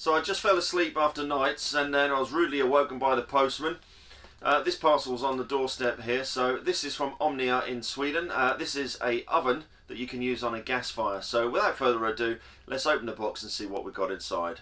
So I just fell asleep after nights, and then I was rudely awoken by the postman. This parcel was on the doorstep here. So this is from Omnia in Sweden. This is a oven that you can use on a gas fire. So without further ado, let's open the box and see what we've got inside.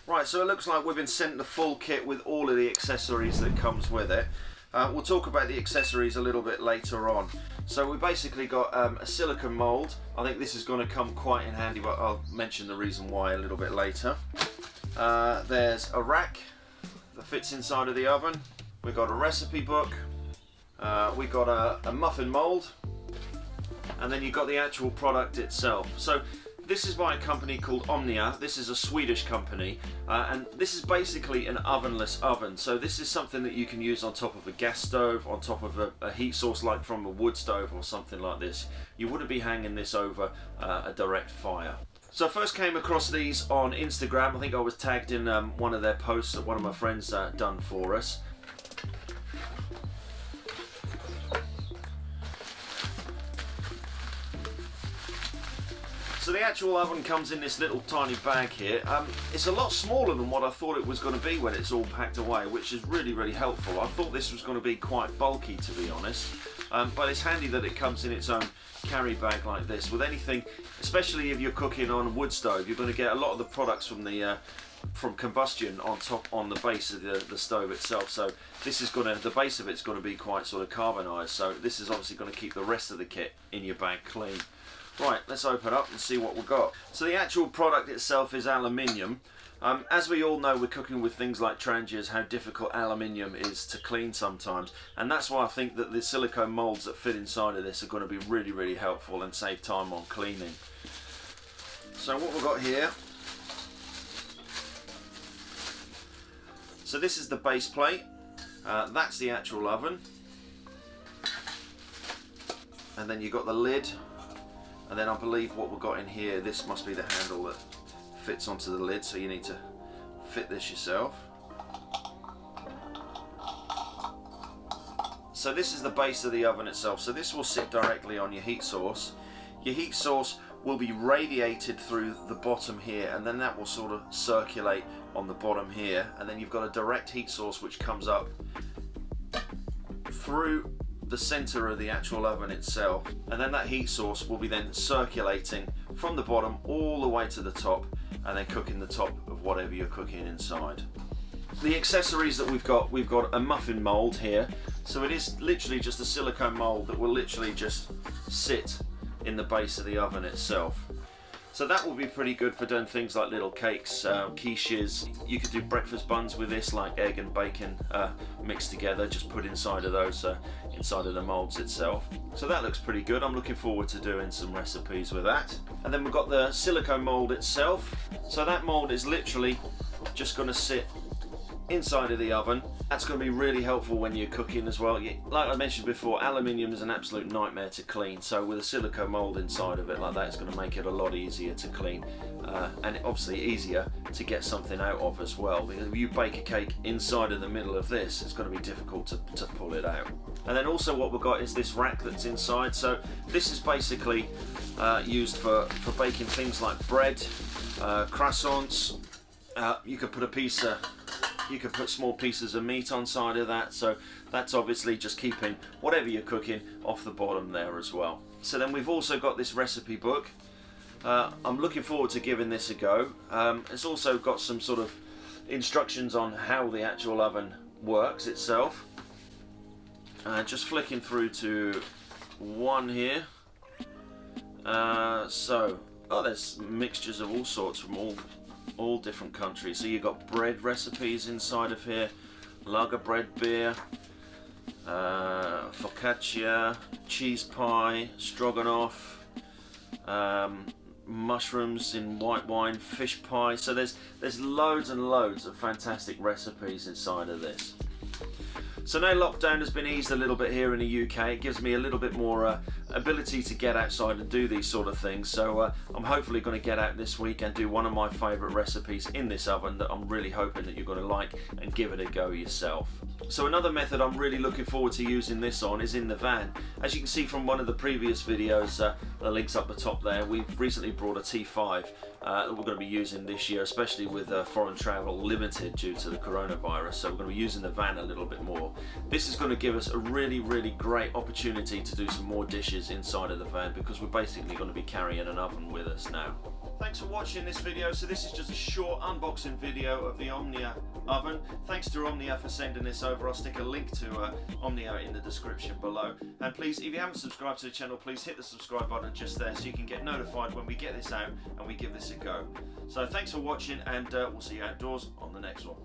Right, so it looks like we've been sent the full kit with all of the accessories that comes with it. We'll talk about the accessories a little bit later on. So we basically got a silicone mold. I think this is going to come quite in handy, but I'll mention the reason why a little bit later. There's a rack that fits inside of the oven. We've got a recipe book. We've got a muffin mold. And then you've got the actual product itself. So this is by a company called Omnia. This is a Swedish company, and this is basically an ovenless oven. So this is something that you can use on top of a gas stove, on top of a heat source like from a wood stove or something like this. You wouldn't be hanging this over a direct fire. So I first came across these on Instagram. I think I was tagged in one of their posts that one of my friends done for us. So the actual oven comes in this little tiny bag here. It's a lot smaller than what I thought it was going to be when it's all packed away, which is really helpful. I thought this was going to be quite bulky, to be honest, but it's handy that it comes in its own carry bag like this. With anything, especially if you're cooking on a wood stove, you're going to get a lot of the products from combustion on the base of the stove itself. So this is the base of it's going to be quite sort of carbonized. So this is obviously going to keep the rest of the kit in your bag clean. Right, let's open up and see what we've got. So the actual product itself is aluminium. As we all know, we're cooking with things like trangiers, how difficult aluminium is to clean sometimes, and that's why I think that the silicone molds that fit inside of this are going to be really helpful and save time on cleaning. So what we've got here, so this is the base plate, that's the actual oven, and then you've got the lid. And then I believe what we've got in here, this must be the handle that fits onto the lid, so you need to fit this yourself. So this is the base of the oven itself. So this will sit directly on your heat source. Your heat source will be radiated through the bottom here, and then that will sort of circulate on the bottom here. And then you've got a direct heat source which comes up through the center of the actual oven itself, and then that heat source will be then circulating from the bottom all the way to the top, and then cooking the top of whatever you're cooking inside. The accessories that we've got a muffin mold here. So it is literally just a silicone mold that will literally just sit in the base of the oven itself. So that will be pretty good for doing things like little cakes, quiches. You could do breakfast buns with this, like egg and bacon mixed together, just put inside of those, inside of the molds itself. So that looks pretty good. I'm looking forward to doing some recipes with that. And then we've got the silicone mold itself. So that mold is literally just going to sit inside of the oven. That's going to be really helpful when you're cooking as well. Like I mentioned before, aluminium is an absolute nightmare to clean, so with a silicone mold inside of it like that, it's going to make it a lot easier to clean, and obviously easier to get something out of as well, because if you bake a cake inside of the middle of this, it's going to be difficult to pull it out. And then also what we've got is this rack that's inside. So this is basically used for baking things like bread, croissants. You could put small pieces of meat on side of that, so that's obviously just keeping whatever you're cooking off the bottom there as well. So then we've also got this recipe book. I'm looking forward to giving this a go. It's also got some sort of instructions on how the actual oven works itself. Just flicking through to one here. There's mixtures of all sorts from all different countries. So you've got bread recipes inside of here, lager bread beer, focaccia, cheese pie, stroganoff, mushrooms in white wine, fish pie. So there's loads and loads of fantastic recipes inside of this. So now lockdown has been eased a little bit here in the UK, it gives me a little bit more ability to get outside and do these sort of things. So I'm hopefully going to get out this week and do one of my favourite recipes in this oven that I'm really hoping that you're going to like and give it a go yourself. So another method I'm really looking forward to using this on is in the van. As you can see from one of the previous videos, the link's up the top there, we've recently brought a T5 that we're going to be using this year, especially with foreign travel limited due to the coronavirus. So we're going to be using the van a little bit more. This is going to give us a really great opportunity to do some more dishes inside of the van, because we're basically going to be carrying an oven with us now. Thanks for watching this video. So this is just a short unboxing video of the Omnia oven. Thanks to Omnia for sending this over. I'll stick a link to Omnia in the description below. And please, if you haven't subscribed to the channel, please hit the subscribe button just there so you can get notified when we get this out and we give this a go. So thanks for watching, and we'll see you outdoors on the next one.